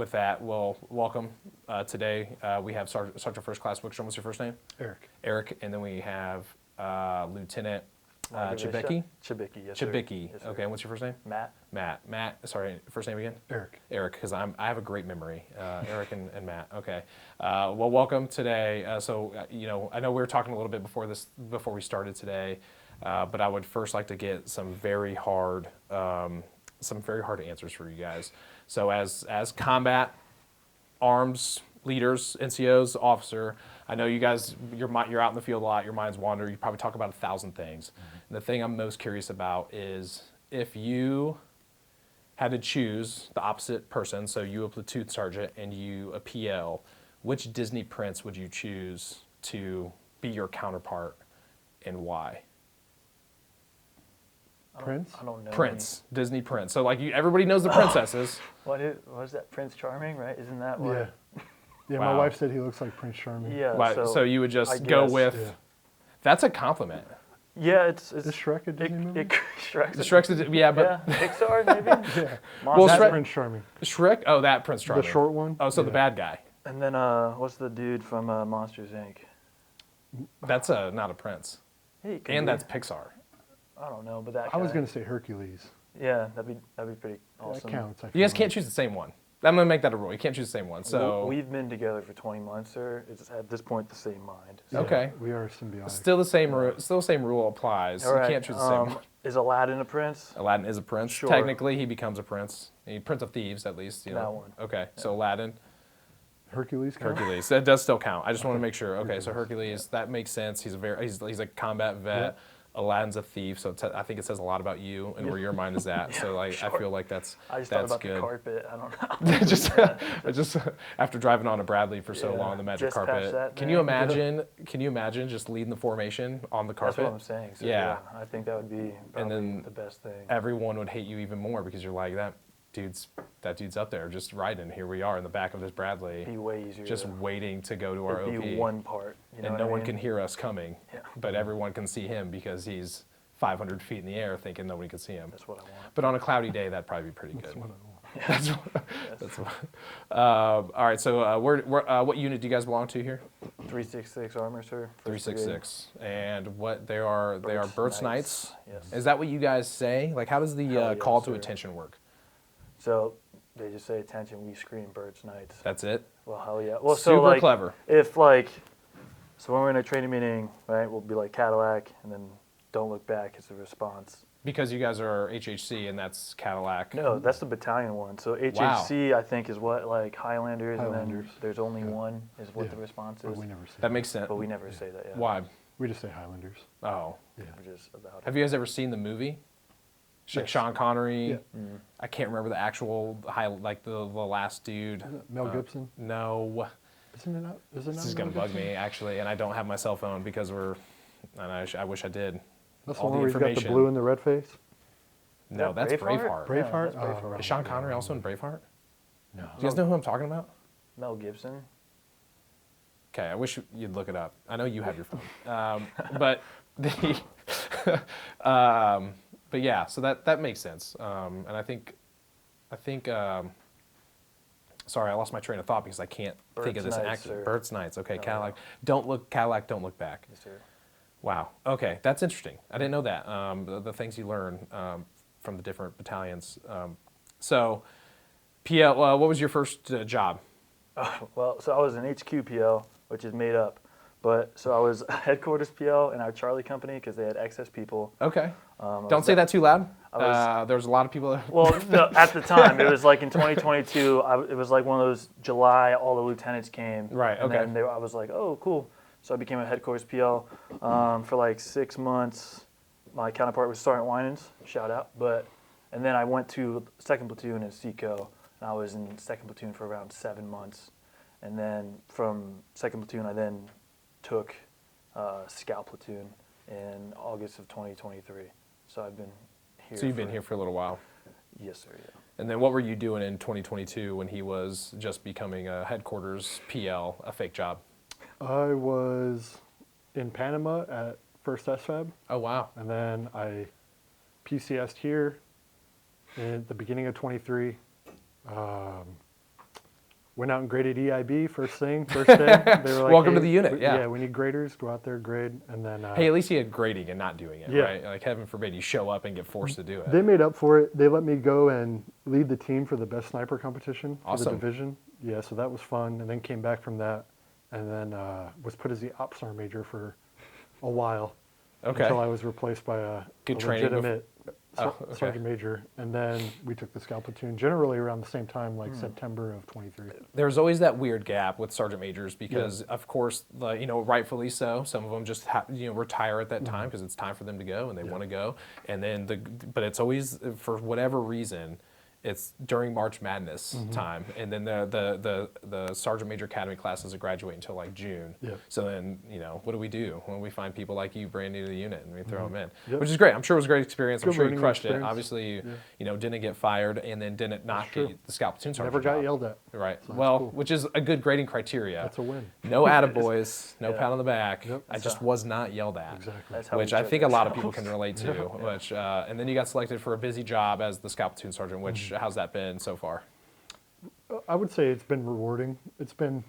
with that, well, welcome. Today we have Sergeant First Class Wickstrom. What's your first name? Eric. Eric, and then we have Lieutenant Chybicki. Chybicki, yes, Chybicki. Yes, sir. Okay, and what's your first name? Matt. Matt. Sorry, first name again? Eric. Eric, because I have a great memory. Eric and Matt. Okay. Well, welcome today. I know we were talking a little bit before we started today, but I would first like to get some very hard answers for you guys. So as combat arms leaders, NCOs, officer, I know you guys, you're out in the field a lot, your minds wander, you probably talk about 1,000 things. Mm-hmm. And the thing I'm most curious about is if you had to choose the opposite person, so you a platoon sergeant and you a PL, which Disney prince would you choose to be your counterpart and why? Prince? I don't know. Prince, Disney prince. So everybody knows the princesses. What is that? Prince Charming, right? Isn't that what? Yeah. Yeah, Wow. My wife said he looks like Prince Charming. Yeah. Right, so you would just go with. Yeah. That's a compliment. Yeah, it's Is Shrek a Disney movie? Shrek's. Yeah, but Pixar maybe. Yeah. Well, That's Shrek- Prince Charming. Shrek. Oh, that Prince Charming. The short one? Oh, so the Yeah. bad guy. And then what's the dude from Monsters Inc? That's not a prince, He could and be. that's Pixar. I don't know, but that. I was guy- going to say Hercules. Yeah, that'd be pretty awesome. That counts. You guys can't choose the same one. I'm gonna make that a rule. You can't choose the same one. So We've been together for 20 months, sir. It's at this point the same mind. Yeah, Okay. We are symbiotic. still the same rule applies. All right, You can't choose the same one. Is Aladdin a prince? Aladdin is a prince. Sure. Technically, he becomes a prince. Prince of thieves, at least. You know. That one. Okay, so Aladdin, Hercules count? Hercules. That does still count. I just want to make sure. Okay, so Hercules, that makes sense. He's a combat vet. Yep. Aladdin's a thief, so I think it says a lot about you and where your mind is at. So I feel like that's I just thought about good. the carpet. I don't know. just after driving on a Bradley for so long, the magic just patch carpet. that, Can man. you imagine? Can you imagine just leading the formation on the carpet? That's what I'm saying. So, Yeah. I think that would be probably then the best thing. Everyone would hate you even more because you're like that dude's up there just riding. Here we are in the back of this Bradley, It'd be way easier. just waiting to go to our It'd OP. be one part. You know and what no I one mean? can hear us coming. Yeah. But everyone can see him because he's 500 feet in the air, thinking nobody can see him. That's what I want. But on a cloudy day, that'd probably be pretty good. That's what I want. That's what. All right. So, what unit do you guys belong to here? 366 armor, sir. First 366. And what they are? They are Burt's Knights. Yes. Is that what you guys say? Like, how does the Hell yeah, call to sir. attention work? So they just say attention. We scream Bird's Knights. That's it. Well, hell yeah. Well, Super so like, clever. If so when we're in a training meeting, right, we'll be like Cadillac, and then don't look back is the response. Because you guys are HHC and that's Cadillac. No, that's the battalion one. So HHC, I think, is what like Highlanders, and Highlanders. then there's only one is what Yeah. the response But is. we never say That makes sense. But we never say that. Yeah. Why? We just say Highlanders. Oh. Yeah. We're just about Have you guys ever seen the movie? Like Yes. Sean Connery. Yeah. I can't remember the actual the last dude. Is it Mel Gibson? No. Isn't it not? Is it not This is Mel gonna bug Gibson? me actually, and I don't have my cell phone because and I wish I did. That's the all one the where he's got the information. blue and the red face? No, Yeah, that's Braveheart? Braveheart. Yeah, Braveheart? that's Braveheart. Is Sean Connery also in Braveheart? No. Do you guys know who I'm talking about? Mel Gibson. Okay, I wish you'd look it up. I know you have your phone, but but yeah, so that makes sense, and I think. Sorry, I lost my train of thought because I can't think of Bird's this Knights, actor. sir. Bird's Knights. Okay, Oh, Cadillac. wow. Cadillac, don't look back. Yes, sir. Wow. Okay, that's interesting. I didn't know that. The things you learn from the different battalions. So, PL, what was your first job? Well, so I was an HQ PL, which is made up. But so I was headquarters PL in our Charlie company because they had excess people. Okay. I Don't was say that too loud. I There's a lot of people. Well, no, at the time, it was like in 2022, it was like one of those July, all the lieutenants came. Right, and okay. then I was like, oh, cool. So I became a headquarters PL for like 6 months. My counterpart was Sergeant Winans, shout out. And then I went to 2nd Platoon in Seco, and I was in 2nd Platoon for around 7 months. And then from 2nd Platoon, I then took Scout Platoon in August of 2023. So I've been here. So you've been here for a little while. Yes, sir, yeah. And then what were you doing in 2022 when he was just becoming a headquarters PL, a fake job? I was in Panama at 1st SFAB, Oh, wow. and then I PCS'd here in the beginning of 23. went out and graded EIB first day. They were like, Welcome to "Hey, the unit, yeah. Yeah, we need graders. Go out there, grade, and then Hey, at least he had grading and not doing it, Yeah. right? Like, heaven forbid you show up and get forced to do it. they made up for it. They let me go and lead the team for the best sniper competition for Awesome. the division. Yeah, so that was fun. And then came back from that, and then was put as the ops sergeant major for a while. Okay. Until I was replaced by a training bef- legitimate okay. sergeant major, and then we took the scout platoon generally around the same time, like September of 23. There's always that weird gap with sergeant majors because, of course, rightfully so. Some of them just retire at that time because it's time for them to go and they want to go. And then but it's always for whatever reason, it's during March Madness time, and then the sergeant major academy class doesn't graduate until like June. Yeah. So then what do we do when we find people like you brand new to the unit and we throw them in, Yep. which is great. I'm sure it was a great experience. I'm Good sure you learning crushed it. experience. Obviously, didn't get fired and then didn't not true. get the scout platoon sergeant Never got job. yelled at. Right. So that's Well, cool. which is a good grading criteria. That's a win. No attaboys, no Yeah. pat on the back. Yep. I just was not yelled at. Exactly. That's how Which we I judge think a lot of ourselves. people can relate to. Which and then you got selected for a busy job as the scout platoon sergeant. Which how's that been so far? I would say it's been rewarding. It's been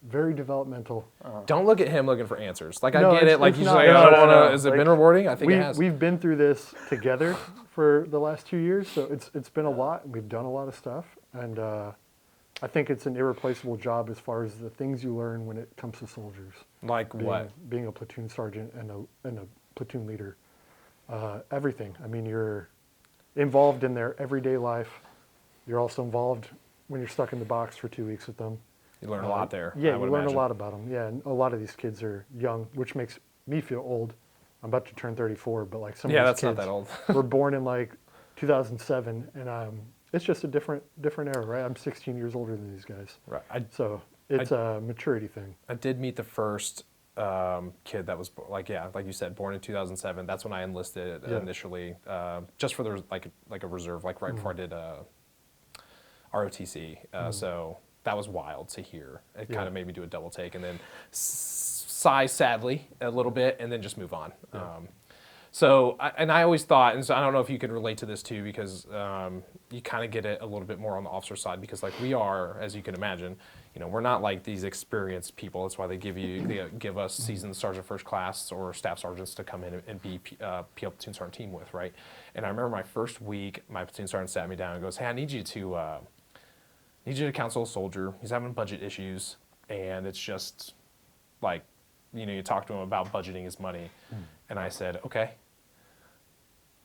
very developmental. Don't look at him looking for answers. Like No, I get it's- it. Like it's he's not- like, no, I don't no, want to. no. Has it Like, been rewarding? I think it has. We've been through this together for the last 2 years, so it's been a lot. We've done a lot of stuff, and I think it's an irreplaceable job as far as the things you learn when it comes to soldiers. Like what? Being a platoon sergeant and a platoon leader. Everything. I mean, you're involved in their everyday life. You're also involved when you're stuck in the box for 2 weeks with them. You learn a lot there. Yeah, I you would learn imagine. a lot about them. Yeah, and a lot of these kids are young, which makes me feel old. I'm about to turn 34, but like some Yeah, of that's these not kids that old. were born in like 2007, and it's just a different era, right? I'm 16 years older than these guys, Right. so it's a maturity thing. I did meet the first kid that was like you said, born in 2007. That's when I enlisted Yeah. initially, just for the like a reserve, like right before I did ROTC. So that was wild to hear. It kind of made me do a double take and then sigh sadly a little bit and then just move on. I always thought, and so I don't know if you could relate to this too, because you kind of get it a little bit more on the officer side, because like we are, as you can imagine, we're not like these experienced people. That's why they give us seasoned sergeant first class or staff sergeants to come in and be PL platoon sergeant team with, right? And I remember my first week, my platoon sergeant sat me down and goes, "Hey, I need you to counsel a soldier. He's having budget issues, and it's just like, you talk to him about budgeting his money." And I said, "Okay.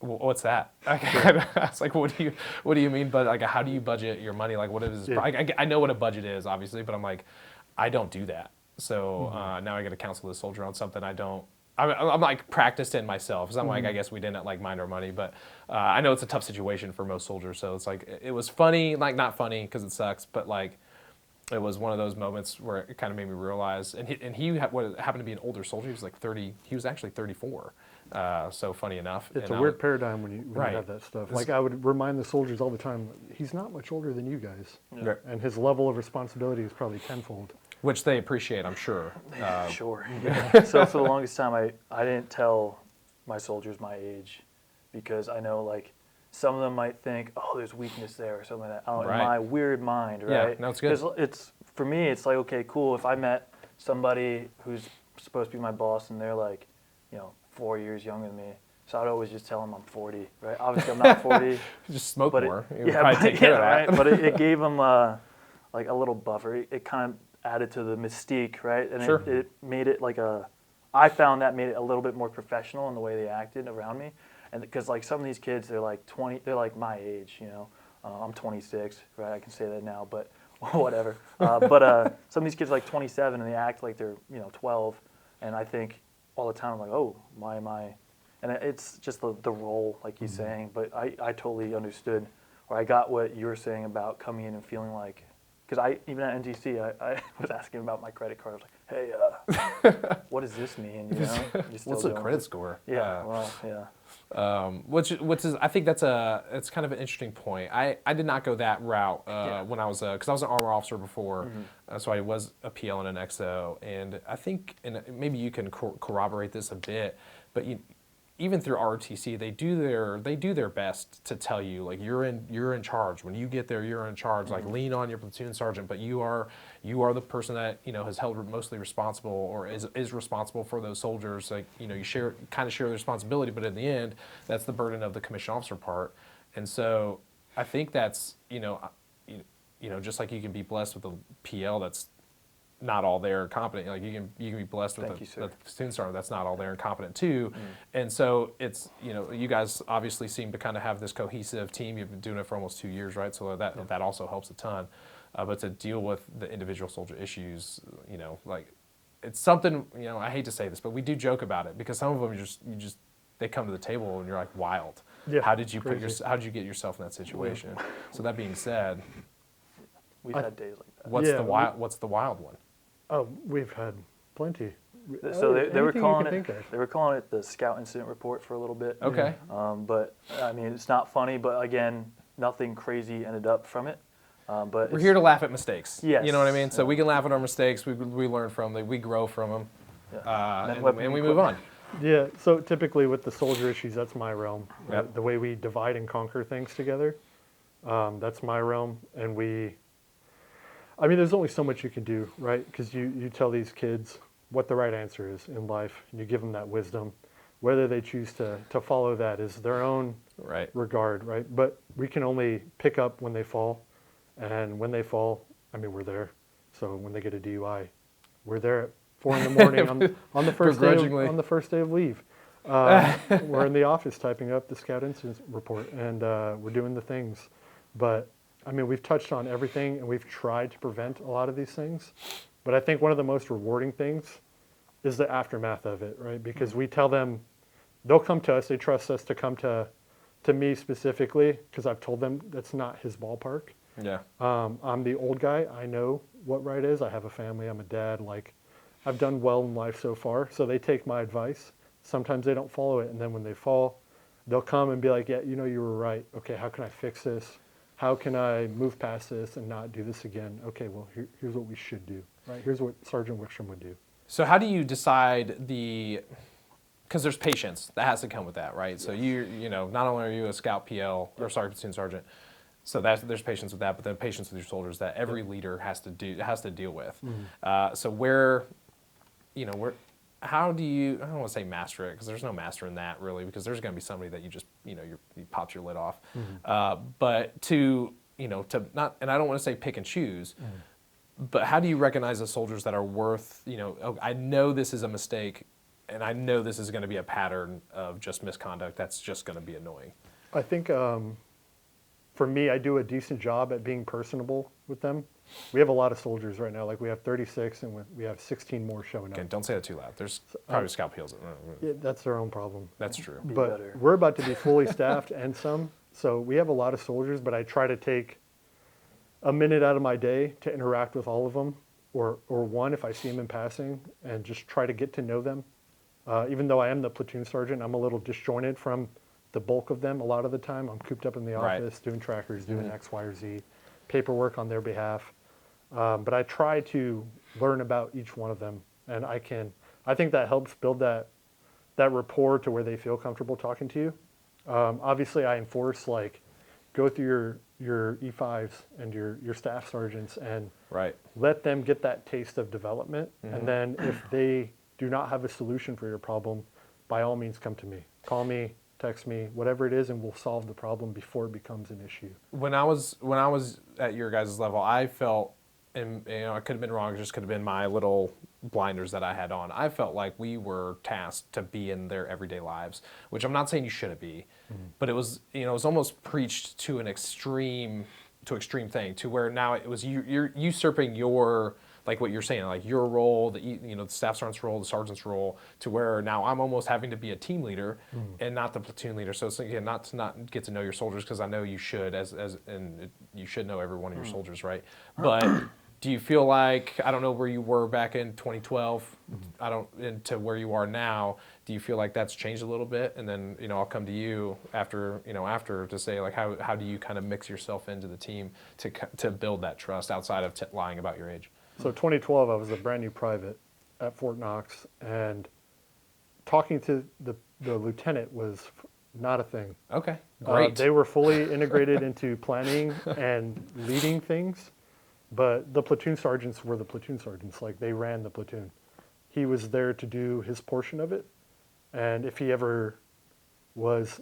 Well, what's that?" I was like, "What do you mean? But like, how do you budget your money? Like, what is?" Yeah. I know what a budget is, obviously, but I'm like, I don't do that. So now I got to counsel this soldier on something I don't. I'm like practiced in myself, because I'm like, I guess we didn't like mind our money, but I know it's a tough situation for most soldiers. So it's like it was funny, like not funny because it sucks, but like it was one of those moments where it kind of made me realize. And he happened to be an older soldier. He was like 30. He was actually 34. So funny enough. It's And a weird paradigm when you Right. have that stuff. Like I would remind the soldiers all the time, he's not much older than you guys, Right. and his level of responsibility is probably tenfold. Which they appreciate, I'm sure. Sure. Yeah. So for the longest time, I didn't tell my soldiers my age, because I know like some of them might think, oh, there's weakness there or something like that. Right. In my weird mind, Yeah, right? no, it's good. 'Cause it's for me, it's like, okay, cool. If I met somebody who's supposed to be my boss and they're like, 4 years younger than me, so I'd always just tell them I'm 40, right? Obviously, I'm not 40. Just smoke but more. It, You would yeah, probably but, take care yeah, of that. right. But it gave them like a little buffer. It kind of added to the mystique, right? And Sure. it made it like I found that made it a little bit more professional in the way they acted around me. And because like some of these kids, they're like 20, they're like my age, I'm 26, right? I can say that now, but whatever. But some of these kids are like 27 and they act like they're 12, and I think all the time I'm like, oh, why am I? And it's just the role, like he's saying. But I totally understood, or I got what you were saying about coming in and feeling like, because even at NTC, I was asking about my credit card. I was like, hey, what does this mean? You still What's the doing credit it? score? Yeah, well, yeah. Which is, I think it's kind of an interesting point. I did not go that route when I was, because I was an armor officer before, so I was a PL and an XO, and I think, and maybe you can corroborate this a bit, but even through ROTC, they do their best to tell you, like, you're in charge. When you get there, you're in charge. Like, lean on your platoon sergeant, but you are the person that, you know, has held mostly responsible or is responsible for those soldiers. Like, you know, you share the responsibility, but in the end, that's the burden of the commissioned officer part. And so I think that's, you know, just like you can be blessed with a PL that's not all there and competent. Like, you can be blessed with a platoon sergeant that's not all there and competent too. And so it's, you know, you guys obviously seem to kind of have this cohesive team. You've been doing it for almost 2 years, right? So that also helps a ton. But to deal with the individual soldier issues, you know, like, it's something, you know, I hate to say this, but we do joke about it because some of them they come to the table and you're like, wild. Yeah, how did you crazy. how did you get yourself in that situation? So that being said, We've had days like that. what's the wild one? Oh, we've had plenty. So they were Anything you calling can it. think of. They were calling it the Scout Incident Report for a little bit. Okay. But I mean, it's not funny. But again, nothing crazy ended up from it. But We're here to laugh at mistakes. Yes. You know what I mean? So we can laugh at our mistakes. We learn from them. We grow from them. Yeah. And we move on. Yeah, so typically with the soldier issues, that's my realm. Yep. The way we divide and conquer things together, that's my realm. And I mean, there's only so much you can do, right? Because you tell these kids what the right answer is in life, and you give them that wisdom. Whether they choose to follow that is their own regard, right? But we can only pick up when they fall. And when they fall, I mean, we're there. So when they get a DUI, we're there at 4 in the morning on the first day of leave. We're in the office typing up the Scout Incident Report, and we're doing the things. But I mean, we've touched on everything, and we've tried to prevent a lot of these things. But I think one of the most rewarding things is the aftermath of it, right? Because we tell them, they'll come to us, they trust us to come to me specifically, because I've told them that's not his ballpark. Yeah. I'm the old guy. I know what right is. I have a family. I'm a dad. Like, I've done well in life so far. So they take my advice. Sometimes they don't follow it. And then when they fall, they'll come and be like, yeah, you know, you were right. Okay, how can I fix this? How can I move past this and not do this again? Okay, well, here's what we should do. Right? Here's what Sergeant Wickstrom would do. So how do you decide because there's patience that has to come with that, right? So you know, not only are you a Scout PL or platoon sergeant, so there's patience with that, but then patience with your soldiers that every leader has to deal with. So how do you, I don't want to say master it, because there's no master in that really, because there's going to be somebody that you just, you know, you popped your lid off. But to not, and I don't want to say pick and choose, but how do you recognize the soldiers that are worth, you know, oh, I know this is a mistake, and I know this is going to be a pattern of just misconduct that's just going to be annoying? I think for me, I do a decent job at being personable with them. We have a lot of soldiers right now. Like, we have 36, and we have 16 more showing up. Okay, don't say that too loud. There's probably Scout PLs. Yeah, that's their own problem. That's true. But we're about to be fully staffed and some. So we have a lot of soldiers, but I try to take a minute out of my day to interact with all of them, or one if I see them in passing, and just try to get to know them. Even though I am the platoon sergeant, I'm a little disjointed from the bulk of them a lot of the time. I'm cooped up in the office doing trackers, doing X, Y, or Z, paperwork on their behalf. But I try to learn about each one of them, and I think that helps build that rapport to where they feel comfortable talking to you. Obviously, I enforce, like, go through your E5s and your staff sergeants and let them get that taste of development. And then if they do not have a solution for your problem, by all means come to me. Call me, text me, whatever it is, and we'll solve the problem before it becomes an issue. When I was at your guys' level, I felt, and you know, I could have been wrong, it just could have been my little blinders that I had on. I felt like we were tasked to be in their everyday lives, which I'm not saying you shouldn't be, but it was, you know, it was almost preached to an extreme thing, to where now it was you're usurping your, like what you're saying, like your role, the staff sergeant's role, the sergeant's role, to where now I'm almost having to be a team leader and not the platoon leader. So it's, again, not to get to know your soldiers, because I know you should, and you should know every one of your soldiers, right? But do you feel like, I don't know where you were back in 2012, into where you are now, do you feel like that's changed a little bit? And then, you know, I'll come to you after to say, like, how do you kind of mix yourself into the team to build that trust outside of lying about your age? So 2012, I was a brand new private at Fort Knox, and talking to the lieutenant was not a thing. Okay, great. They were fully integrated into planning and leading things, but the platoon sergeants were the platoon sergeants. Like, they ran the platoon. He was there to do his portion of it, and if he ever was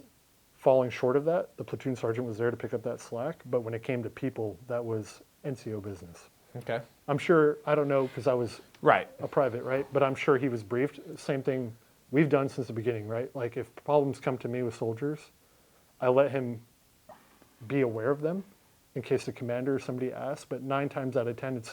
falling short of that, the platoon sergeant was there to pick up that slack. But when it came to people, that was NCO business. Okay. I'm sure, I don't know, because I was Right. a private, right? But I'm sure he was briefed. Same thing we've done since the beginning, right? Like, if problems come to me with soldiers, I let him be aware of them in case the commander or somebody asks. But 9 times out of 10,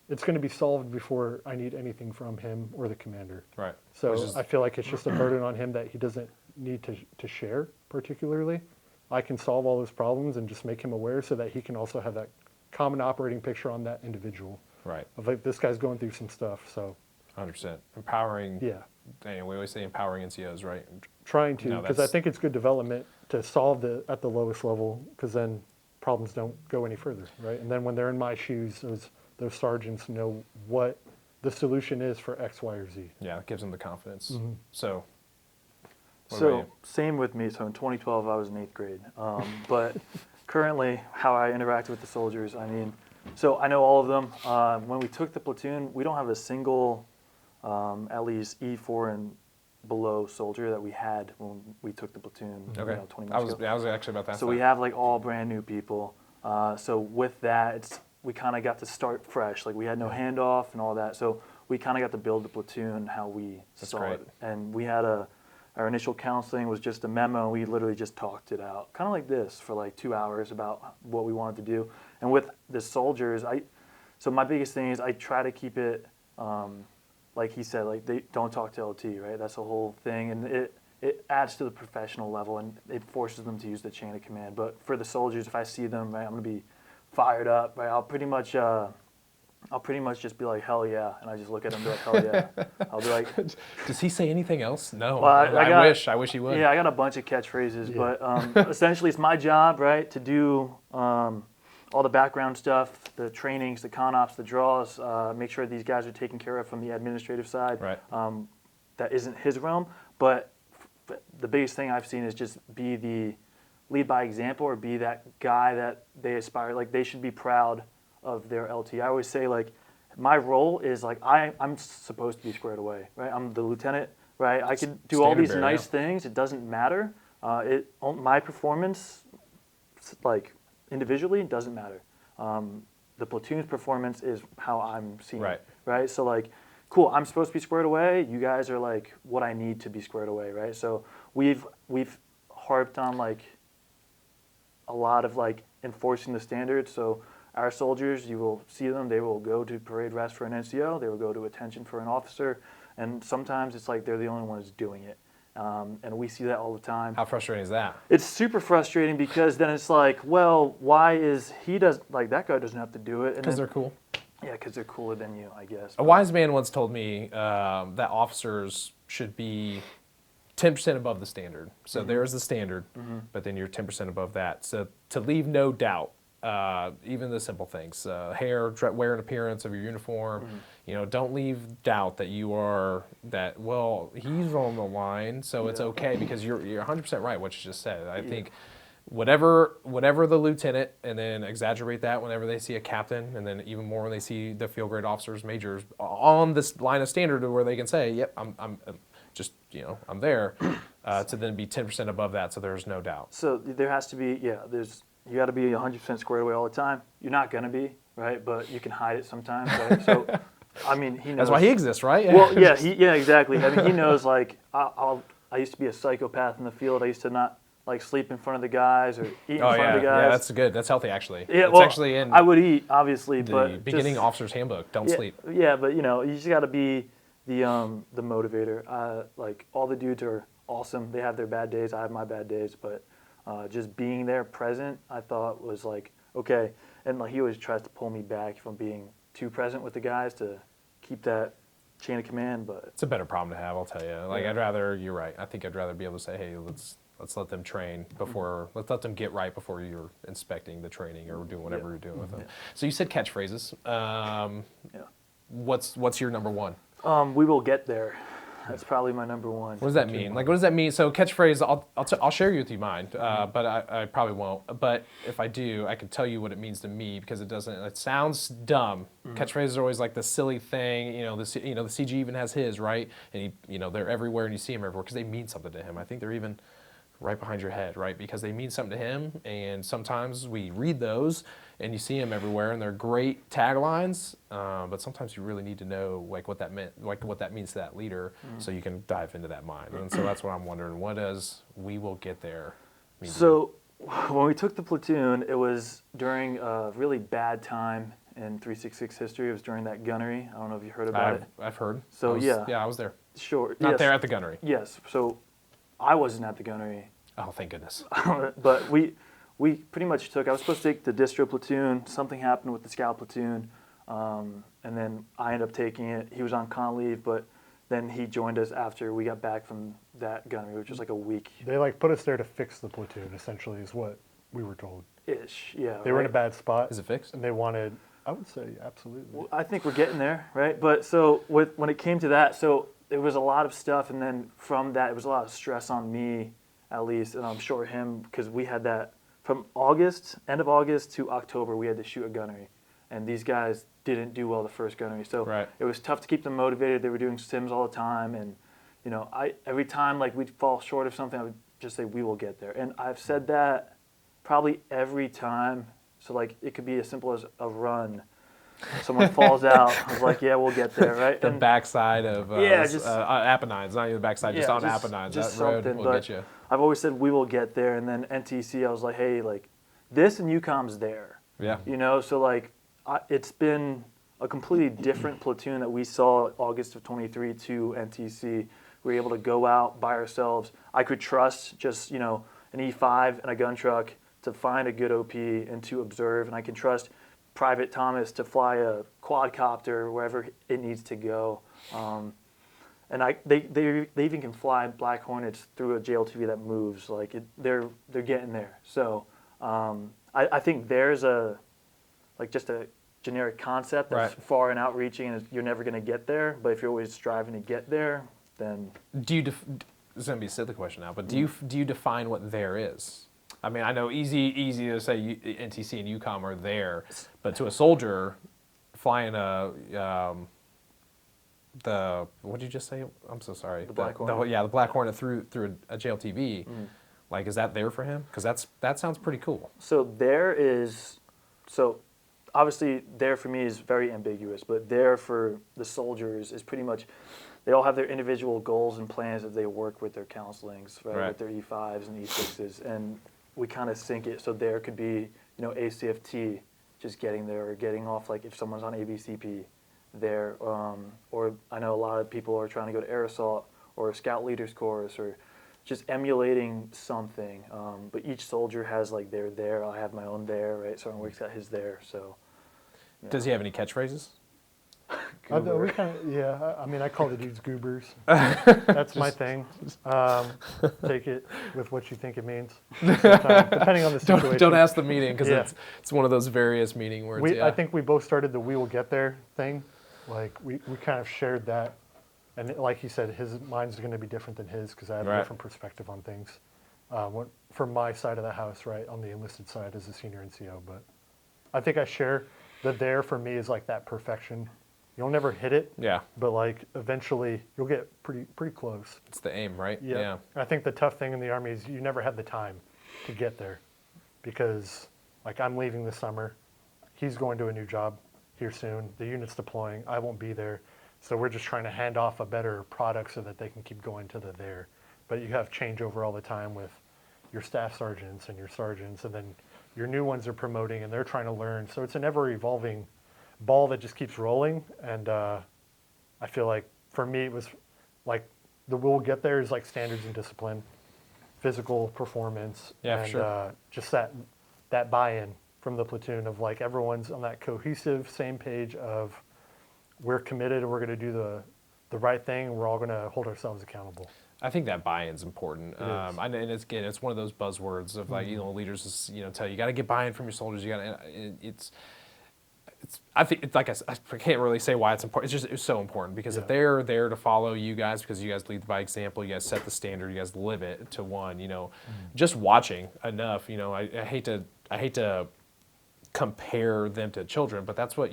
it's going to be solved before I need anything from him or the commander. Right. So Which is- I feel like it's just a burden on him that he doesn't need to share particularly. I can solve all those problems and just make him aware so that he can also have that common operating picture on that individual Right. of, like, this guy's going through some stuff. So 100%. Empowering. yeah, Anyway, we always say empowering NCOs, right? trying to, No, because I that's- think it's good development to solve at the lowest level, because then problems don't go any further, right? And then when they're in my shoes, those sergeants know what the solution is for X, Y, or Z. Yeah, it gives them the confidence. Mhm. So, what about So you? same with me. So in 2012, I was in 8th grade. But currently, how I interact with the soldiers, I mean, so I know all of them. When we took the platoon, we don't have a single, at least E4 and below soldier that we had when we took the platoon. Okay. 20 I months was ago. I was actually about that. So we have like all brand new people. So with that, we kind of got to start fresh. Like, we had no handoff and all that. So we kind of got to build the platoon how we That's saw great. it. And we had our initial counseling was just a memo, and we literally just talked it out, kind of like this, for like 2 hours about what we wanted to do. And with the soldiers, so my biggest thing is I try to keep it, like he said, like, they don't talk to LT, right? That's the whole thing, and it adds to the professional level, and it forces them to use the chain of command. But for the soldiers, if I see them, right, I'm gonna be fired up, right? I'll pretty much just be like, hell yeah, and I just look at him and be like, hell yeah. I'll be like, Does he say anything else? No. Well, I wish he would. yeah, I got a bunch of catchphrases, Yeah. but essentially it's my job, right, to do all the background stuff, the trainings, the con ops, the draws, make sure these guys are taken care of from the administrative side. Right. That isn't his realm, but the biggest thing I've seen is just be the lead by example, or be that guy that they aspire. Like, they should be proud of their LT. I always say, like, my role is, like, I'm supposed to be squared away, right? I'm the lieutenant, right? I can do all Standard these bearer, nice yeah. things. It doesn't matter. My performance, like, individually, doesn't matter. The platoon's performance is how I'm seen, Right. right? So, like, cool, I'm supposed to be squared away. You guys are, like, what I need to be squared away, right? So we've harped on, like, a lot of, like, enforcing the standards. So our soldiers, you will see them, they will go to parade rest for an NCO, they will go to attention for an officer, and sometimes it's like they're the only ones doing it. And we see that all the time. How frustrating is that? It's super frustrating, because then it's like, well, why is that guy doesn't have to do it? And Because then- they're cool. Yeah, because they're cooler than you, I guess. A wise man once told me that officers should be 10% above the standard. So there's the standard, but then you're 10% above that. So to leave no doubt, even the simple things, hair, wear and appearance of your uniform, don't leave doubt that you are that, well, he's on the line, so it's okay, because you're 100% right what you just said. I think whatever the lieutenant, and then exaggerate that whenever they see a captain, and then even more when they see the field grade officers, majors on this line of standard where they can say, yep, I'm just, I'm there, to then be 10% above that, so there's no doubt. So there has to be, you got to be 100% squared away all the time. You're not going to be, right? But you can hide it sometimes, right? So, I mean, he knows. That's why he exists, right? Well, yeah, exactly. I mean, he knows, like, I used to be a psychopath in the field. I used to not, like, sleep in front of the guys or eat in front of the guys. Yeah, that's good. That's healthy, actually. Yeah, it's well, actually in I would eat, obviously, the but beginning just, officer's handbook. Don't sleep. Yeah, but you just got to be the motivator. Like, all the dudes are awesome. They have their bad days. I have my bad days, but just being there, present, I thought was like, okay. And like, he always tries to pull me back from being too present with the guys to keep that chain of command. But It's a better problem to have, I'll tell you. Like, Yeah. you're right. I think I'd rather be able to say, hey, let's let them train before, let's let them get right before you're inspecting the training or doing whatever Yeah. you're doing with them. Yeah. So you said catchphrases. yeah. What's your number one? We will get there. That's probably my number one. What does that mean? Like, what does that mean? So catchphrase, I'll share with you mine, but I probably won't. But if I do, I can tell you what it means to me because it sounds dumb. Catchphrases are always like the silly thing. The CG even has his, right? And they're everywhere and you see them everywhere because they mean something to him. I think they're even right behind your head, right? Because they mean something to him, and sometimes we read those and you see them everywhere, and they're great taglines. But sometimes you really need to know what that meant, what that means to that leader, so you can dive into that mind. And so that's what I'm wondering. What does "we will get there" mean? So when we took the platoon, it was during a really bad time in 366 history. It was during that gunnery. I don't know if you heard about it. I've heard. So I was there. Sure. Not yes. there at the gunnery. Yes. So I wasn't at the gunnery. Oh, thank goodness. But we pretty much took, I was supposed to take the distro platoon. Something happened with the scout platoon. And then I ended up taking it. He was on con leave, but then he joined us after we got back from that gunnery, which was like a week. They put us there to fix the platoon, essentially, is what we were told. Ish, yeah. They were in a bad spot. Is it fixed? And they wanted, I would say, absolutely. Well, I think we're getting there, right? But so when it came to that, so there was a lot of stuff, and then from that, it was a lot of stress on me, at least, and I'm sure him, because we had that from end of August to October, we had to shoot a gunnery, and these guys didn't do well the first gunnery, so It was tough to keep them motivated. They were doing sims all the time, and every time we'd fall short of something, I would just say we will get there, and I've said that probably every time. So it could be as simple as a run. Someone falls out. I was like, yeah, we'll get there, right? The backside of Apennines, not even the backside, just on Apennines. Just that road something, will get you. I've always said we will get there, and then NTC, I was like, hey, this and UCOM's there. Yeah. So it's been a completely different platoon that we saw August of 23 to NTC. We were able to go out by ourselves. I could trust just an E5 and a gun truck to find a good OP and to observe, and I can trust Private Thomas to fly a quadcopter wherever it needs to go. And they even can fly Black Hornets through a JLTV that moves. They're getting there. So I think there's just a generic concept that's far and outreaching, and you're never going to get there. But if you're always striving to get there, then this is going to be a silly question now, but do you define what there is? I mean, I know easy to say NTC and UCOM are there, but to a soldier flying what did you just say? I'm so sorry. The Black Hornet. The Black Hornet through a JLTV. Is that there for him? Because that sounds pretty cool. So obviously there for me is very ambiguous, but there for the soldiers is pretty much, they all have their individual goals and plans that they work with their counselings, right? With their E5s and E6s, and we kind of sync it. So there could be, ACFT, just getting there, or getting off, if someone's on ABCP there, or I know a lot of people are trying to go to Air Assault or Scout Leaders Course, or just emulating something. But each soldier has their there. I have my own there, right? Sergeant Wick's got his there. So. Does he have any catchphrases? I mean, I call the dudes goobers. That's my thing. Take it with what you think it means. Depending on the situation. Don't ask the meaning, because it's one of those various meaning words. I think we both started the "we will get there" thing. We kind of shared that, and like he said, his mind's going to be different than his because I have a different perspective on things. From my side of the house, right, on the enlisted side as a senior NCO, but I think I share the there for me is that perfection. You'll never hit it, but eventually you'll get pretty close. It's the aim, right? Yep. Yeah. I think the tough thing in the Army is you never have the time to get there, because I'm leaving this summer, he's going to a new job here soon, the unit's deploying, I won't be there, so we're just trying to hand off a better product so that they can keep going to the there. But you have changeover all the time with your staff sergeants and your sergeants, and then your new ones are promoting and they're trying to learn, so it's an ever-evolving ball that just keeps rolling. And I feel for me it was the we'll get there is standards and discipline, physical performance, and just that buy-in from the platoon of everyone's on that cohesive same page of we're committed and we're going to do the right thing, and we're all going to hold ourselves accountable. I think that buy-in's important, and it's one of those buzzwords of leaders tell you got to get buy-in from your soldiers. I think it's like I can't really say why it's important. It's so important because if they're there to follow you guys, because you guys lead by example, you guys set the standard, you guys live it to one. Just watching enough. I hate to compare them to children, but that's what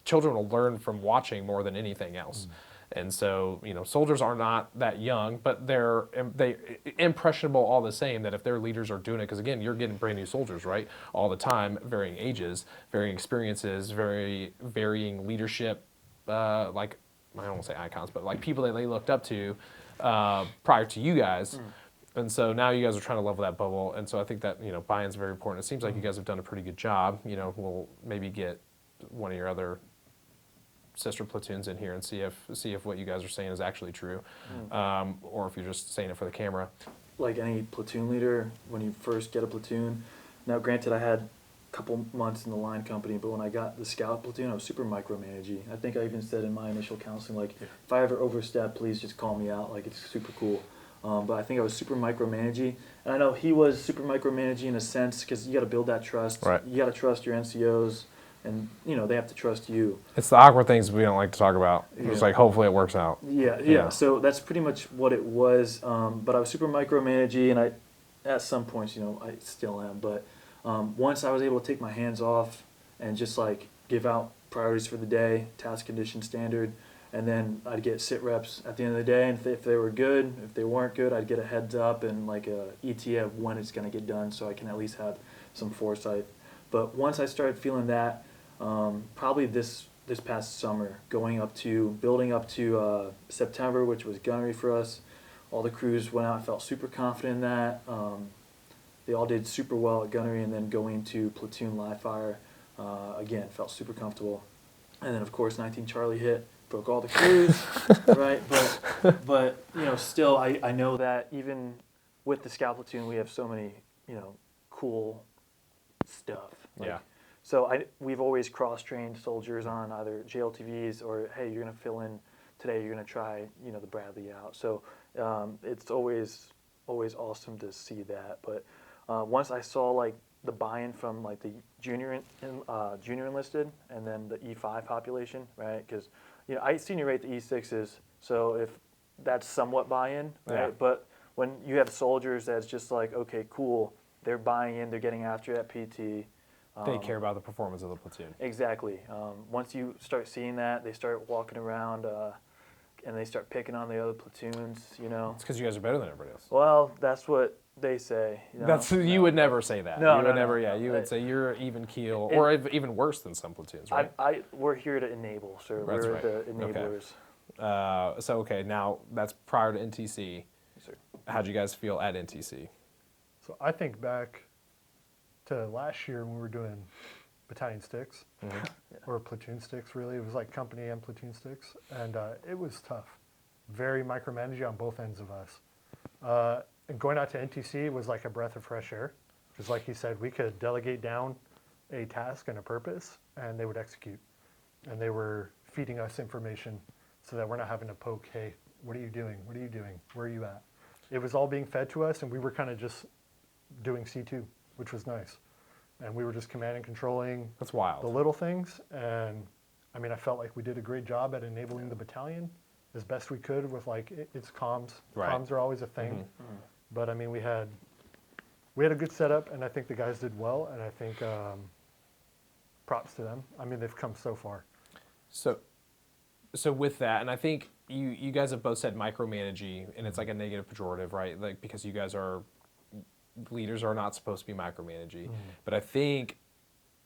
children will learn from watching more than anything else. And so, soldiers are not that young, but they impressionable all the same, that if their leaders are doing it, because again, you're getting brand new soldiers, right? All the time, varying ages, varying experiences, varying leadership, like, I don't want to say icons, but like people that they looked up to prior to you guys. And so now you guys are trying to level that bubble. And so I think that, buy-in's very important. It seems like you guys have done a pretty good job. We'll maybe get one of your other sister platoons in here and see if what you guys are saying is actually true, or if you're just saying it for the camera. Like any platoon leader, when you first get a platoon, now granted I had a couple months in the line company, but when I got the scout platoon, I was super micromanaging. I think I even said in my initial counseling, like, if I ever overstep, please just call me out. Like, it's super cool. But I think I was super micromanaging. And I know he was super micromanaging in a sense, because you got to build that trust. Right. You got to trust your NCOs. And, they have to trust you. It's the awkward things we don't like to talk about. It's Yeah. like, hopefully it works out. Yeah. So that's pretty much what it was. But I was super micromanaging, and at some points, I still am. But once I was able to take my hands off and just like give out priorities for the day, task condition standard, and then I'd get sit reps at the end of the day. And if they were good, if they weren't good, I'd get a heads up and like a ETA of when it's going to get done, so I can at least have some foresight. But once I started feeling that, probably this past summer, building up to September, which was gunnery for us. All the crews went out. I felt super confident in that. They all did super well at gunnery, and then going to platoon live fire, again, felt super comfortable. And then of course 19 Charlie hit, broke all the crews, right? But still I know that even with the scout platoon, we have so many cool stuff. Yeah. So we've always cross-trained soldiers on either JLTVs or, hey, you're going to fill in today, you're going to try, the Bradley out. So it's always awesome to see that. But once I saw like the buy-in from like the junior enlisted and then the E5 population, right? Because I senior rate the E6s, so if that's somewhat buy-in, right? Yeah. But when you have soldiers that's just like, okay, cool, they're buying in, they're getting after it at PT. They care about the performance of the platoon. Exactly. Once you start seeing that, they start walking around and they start picking on the other platoons, It's because you guys are better than everybody else. Well, that's what they say. You would never say that. No, you would no, never. no, Yeah, no. you would say you're even keel, or even worse than some platoons, right? We're here to enable, sir. That's We're right. the enablers. Okay, now that's prior to NTC. Yes, sir. How'd you guys feel at NTC? So I think back to last year when we were doing battalion sticks, or platoon sticks really. It was like company and platoon sticks, and it was tough. Very micromanaging on both ends of us. And going out to NTC was like a breath of fresh air, because like he said, we could delegate down a task and a purpose, and they would execute. And they were feeding us information so that we're not having to poke, hey, what are you doing? What are you doing? Where are you at? It was all being fed to us, and we were kind of just doing C2, which was nice. And we were just command and controlling That's wild. the little things. And I mean, I felt like we did a great job at enabling the battalion as best we could with like its comms. Right. Comms are always a thing. But I mean, we had a good setup, and I think the guys did well. And I think props to them. I mean, they've come so far. So with that, and I think you guys have both said micromanaging, and it's like a negative pejorative, right? Like, because you guys leaders are not supposed to be micromanaging. But I think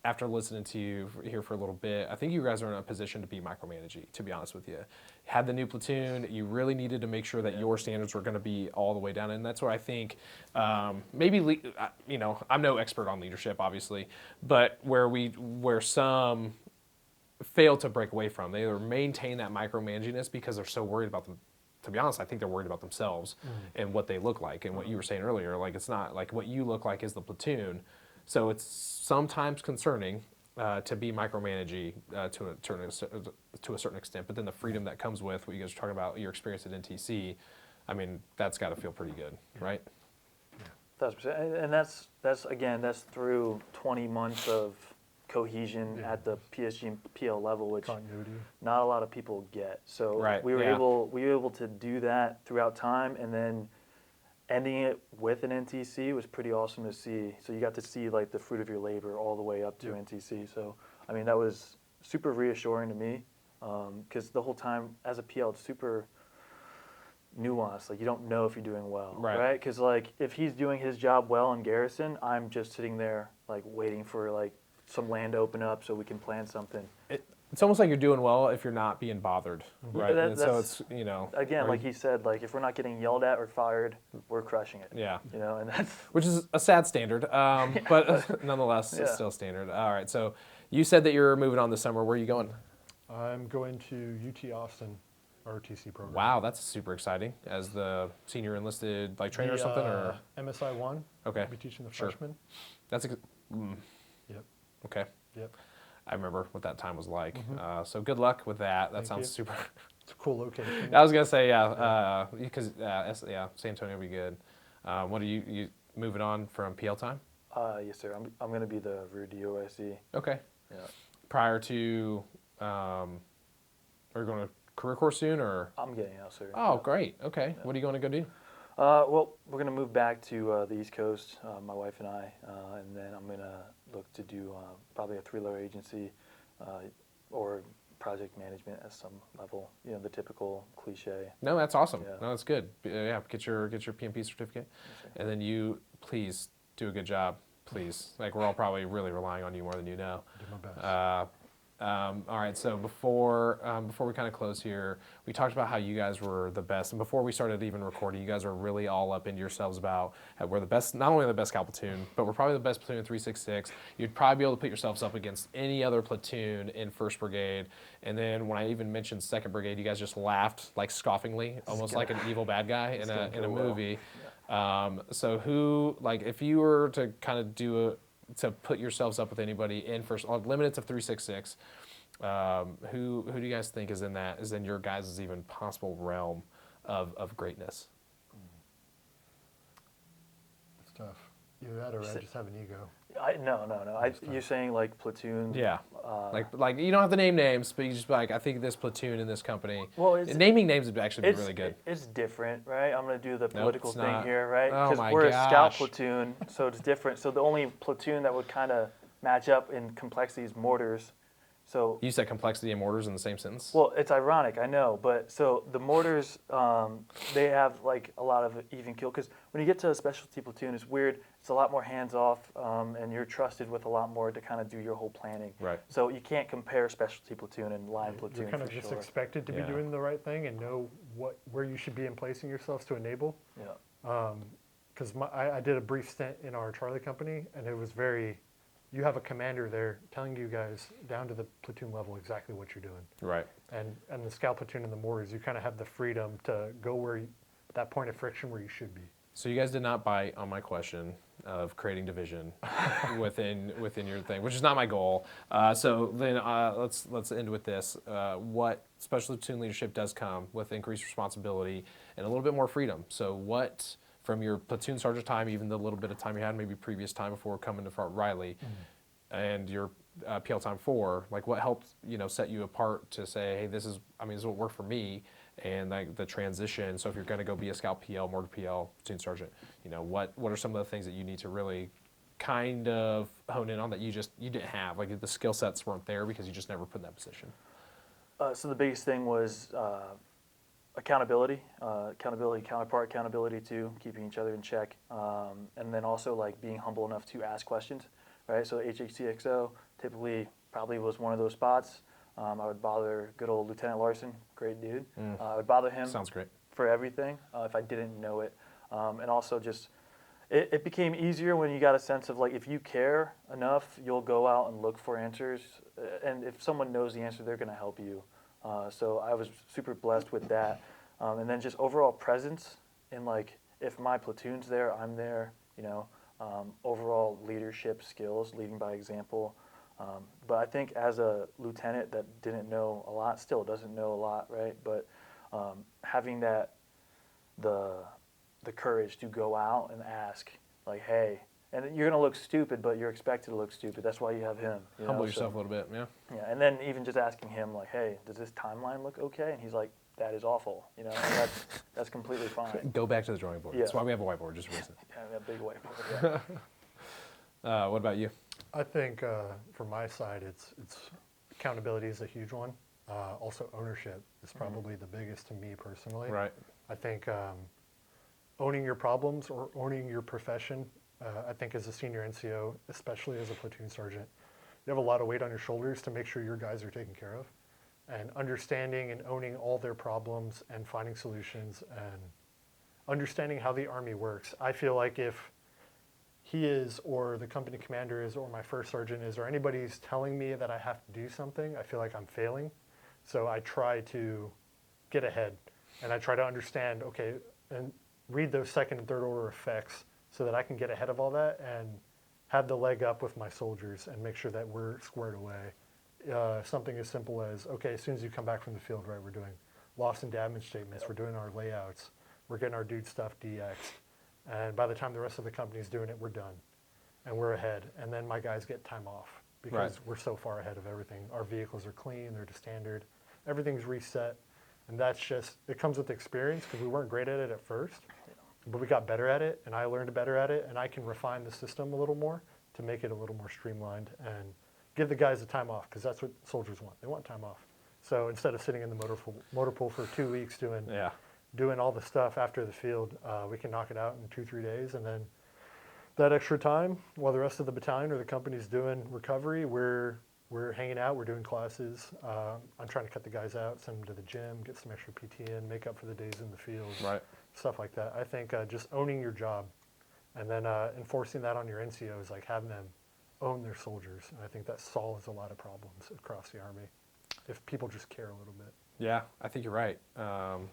after listening to you here for a little bit, I think you guys are in a position to be micromanaging, to be honest with you. Had the new platoon, you really needed to make sure that your standards were going to be all the way down. And that's where I think maybe, I'm no expert on leadership, obviously, but where some fail to break away from, they either maintain that micromanagingness because they're so worried about them. To be honest, I think they're worried about themselves and what they look like, and what you were saying earlier. Like, it's not like what you look like is the platoon. So it's sometimes concerning to be micromanaging to a certain extent. But then the freedom that comes with what you guys are talking about, your experience at NTC, I mean, that's got to feel pretty good, right? 1,000%. And that's through 20 months of cohesion Yeah. at the PSG and PL level, which Continuity. not a lot of people get. So Right, we were yeah. able to do that throughout time, and then ending it with an NTC was pretty awesome to see. So you got to see like the fruit of your labor all the way up to Yep. NTC. So I mean that was super reassuring to me, because the whole time as a PL it's super nuanced. Like you don't know if you're doing well, Right. right? Because like if he's doing his job well in garrison, I'm just sitting there like waiting for like some land to open up so we can plan something. It's almost like you're doing well if you're not being bothered, right? that- And so that's- it's, you know. Again, or like he said, like if we're not getting yelled at or fired, we're crushing it. Yeah. You know, and that's Which is a sad standard, but nonetheless, Yeah. it's still standard. All right, so you said that you're moving on this summer. Where are you going? I'm going to UT Austin, ROTC program. Wow, that's super exciting. As the senior enlisted like trainer or something, or MSI 1. Okay, I'll be teaching the sure. freshmen. that's Yep. okay. Yep. I remember what that time was like. So good luck with that. That Thank sounds you. super. It's a cool location. I was gonna say because San Antonio would be good. What are you moving on from PL time? yes, sir. I'm going to be the rear DOIC. Okay. Yeah. Prior to, are you going to career course soon or? I'm getting out, sir. Oh, Yeah. great. Okay. What are you going to go do? Well, we're going to move back to the East Coast, my wife and I, and then I'm going to look to do probably a 3-letter agency or project management at some level. You know, the typical cliche. No, that's awesome. Yeah. No, that's good. Yeah, get your PMP certificate, Yes, sir. and then you please do a good job. Please, like we're all probably really relying on you more than you know. Do my best. All right, so before we kind of close here, we talked about how you guys were the best, and before we started even recording, you guys were really all up into yourselves about how we're the best, not only the best scout platoon, but we're probably the best platoon in 366. You'd probably be able to put yourselves up against any other platoon in 1st Brigade, and then when I even mentioned 2nd Brigade, you guys just laughed like scoffingly, almost like an evil bad guy in gonna a go well. movie. So who, like, if you were to kind of to put yourselves up with anybody in first, limited to 366, who do you guys think is in your guys' even possible realm of greatness? It's tough. Either that or I just have an ego. No. You're saying like platoon? Yeah, like you don't have to name names, but you just be like, I think this platoon in this company. Well, it's- naming names would actually be really good. It's different, right? I'm going to do the political it's thing not. here, right? Oh my we're a scout gosh. platoon, so it's different. So the only platoon that would kind of match up in complexity is mortars. So, You said complexity and mortars in the same sentence. well, it's ironic, I know, but so the mortars, they have like a lot of even kill. Because when you get to a specialty platoon, it's weird. It's a lot more hands off, and you're trusted with a lot more to kind of do your whole planning. Right. So you can't compare specialty platoon and line platoon You're kind for of just sure. expected to Yeah. be doing the right thing and know where you should be in placing yourselves to enable. Yeah. Because I did a brief stint in our Charlie company, and it was you have a commander there telling you guys down to the platoon level exactly what you're doing. Right. And the scout platoon and the mortars, you kind of have the freedom to go that point of friction where you should be. So you guys did not bite on my question of creating division within your thing, which is not my goal. So then let's end with this. What special platoon leadership does come with increased responsibility and a little bit more freedom. So what from your platoon sergeant time, even the little bit of time you had, maybe previous time before coming to Fort Riley, and your PL time 4, like what helped set you apart to say, hey, this is what worked for me, and like the transition. So if you're going to go be a scout PL, mortar PL, platoon sergeant, what are some of the things that you need to really kind of hone in on that you didn't have, like the skill sets weren't there because you just never put in that position? So the biggest thing was accountability, counterpart accountability too, keeping each other in check, and then also like being humble enough to ask questions, right? So HHCXO typically probably was one of those spots. I would bother good old Lieutenant Larson, great dude. I would bother him Sounds great. for everything if I didn't know it, and also just it became easier when you got a sense of like if you care enough, you'll go out and look for answers, and if someone knows the answer, they're going to help you. So I was super blessed with that, and then just overall presence in like if my platoon's there, I'm there. Overall leadership skills, leading by example. But I think as a lieutenant that didn't know a lot, still doesn't know a lot, right? But having the courage to go out and ask, like, hey, And you're gonna look stupid, but you're expected to look stupid. That's why you have him. You Humble know? yourself a little bit, yeah. Yeah, and then even just asking him like, "Hey, does this timeline look okay?" And he's like, "That is awful." You know, and that's completely fine. Go back to the drawing board. Yeah. That's why we have a whiteboard, just reason. Yeah, that big whiteboard. Yeah. What about you? I think from my side, it's accountability is a huge one. Also, ownership is probably the biggest to me personally. Right. I think owning your problems or owning your profession, I think as a senior NCO, especially as a platoon sergeant, you have a lot of weight on your shoulders to make sure your guys are taken care of. And understanding and owning all their problems and finding solutions and understanding how the Army works. I feel like if he is, or the company commander is, or my first sergeant is, or anybody's telling me that I have to do something, I feel like I'm failing. So I try to get ahead, and I try to understand, okay, and read those second and third order effects so that I can get ahead of all that and have the leg up with my soldiers and make sure that we're squared away. Something as simple as, okay, as soon as you come back from the field, right, we're doing loss and damage statements, we're doing our layouts, we're getting our dude stuff DX'd. And by the time the rest of the company's doing it, we're done. And we're ahead. And then my guys get time off because Right. we're so far ahead of everything. Our vehicles are clean, they're to standard, everything's reset. And that's just, it comes with experience because we weren't great at it at first, but we got better at it and I learned better at it and I can refine the system a little more to make it a little more streamlined and give the guys the time off because that's what soldiers want. They want time off. So instead of sitting in the motor pool for 2 weeks doing all the stuff after the field, we can knock it out in 2-3 days, and then that extra time, while the rest of the battalion or the company's doing recovery, we're hanging out, we're doing classes. I'm trying to cut the guys out, send them to the gym, get some extra PT in, make up for the days in the field, Right. stuff like that. I think just owning your job, and then enforcing that on your NCOs, like having them own their soldiers. And I think that solves a lot of problems across the Army if people just care a little bit. Yeah, I think you're right.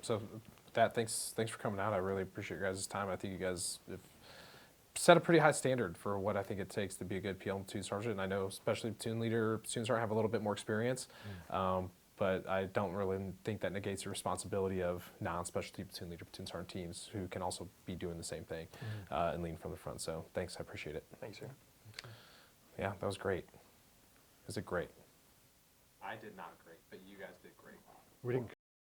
So that thanks for coming out. I really appreciate your guys' time. I think you guys have set a pretty high standard for what I think it takes to be a good PL and platoon sergeant. And I know especially platoon leader, platoon sergeant have a little bit more experience, but I don't really think that negates the responsibility of non-specialty platoon leader, platoon sergeant teams who can also be doing the same thing and leading from the front. So thanks, I appreciate it. Thanks, sir. Yeah, that was great. Was it great? I did not great, but you guys did great. We didn't